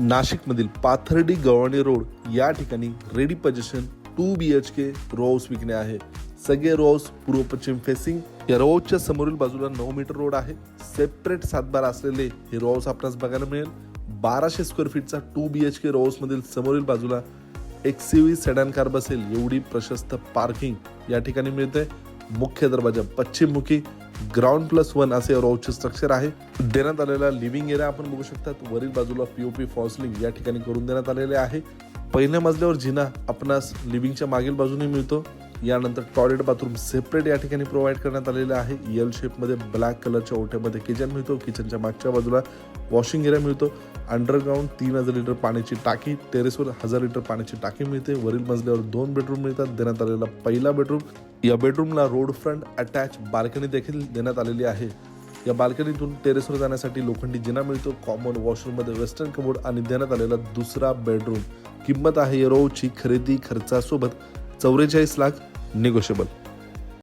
नाशिकमधील पाथर्डी गव्हाणे रोड या ठिकाणी ready position 2 BHK row house विकणे आहे. सगळे रो हाऊस पूर्व पश्चिम फेसिंग. या रो हाऊसच्या समोरील बाजूला 9 मीटर रोड आहे. सेपरेट सातबारा असलेले हे रो हाऊस आपल्यास बघायला मिळेल. 1200 स्क्वेअर फीटचा 2 BHK रो हाऊस मधील समोरील बाजूला XUV सेडान कार बसेल एवढी प्रशस्त पार्किंग या ठिकाणी मिळते. मुख्य दरवाजा पश्चिममुखी. ग्राउंड +1 असे रोडचे स्ट्रक्चर आहे. देण्यात आलेला लिव्हिंग एरिया आपण बघू शकता. वरील बाजूला POP फॉल्सलिंग या ठिकाणी करून देण्यात आलेले आहे. पहिल्या मजल्यावर जिना आपणास लिव्हिंगच्या मागील बाजूने मिळतो. यानंतर टॉयलेट बाथरूम सेपरेट या ठिकाणी प्रोव्हाइड करण्यात आलेले आहे. L शेपमध्ये ब्लॅक कलरच्या ओट्यामध्ये किचन मिळतो. किचनच्या मागच्या बाजूला वॉशिंग एरिया मिळतो. अंडरग्राउंड 3000 लिटर पाण्याची टाकी. टेरेसवर 1000 लिटर पाण्याची टाकी मिळते. वरील मजल्यावर 2 बेडरूम मिळतात. देण्यात आलेला पहिला बेडरूम. या बेडरूमला रोड फ्रंट अटॅच बाल्कनी देखील देण्यात आलेली आहे. या बाल्कनीतून टेरेसवर जाण्यासाठी लोखंडी जिना मिळतो. कॉमन वॉशरूम मध्ये वेस्टर्न कमोड आणि देण्यात आलेला दुसरा बेडरूम. किंमत आहे या रोडची खरेदी खर्चासोबत 44 लाख निगोशिएबल.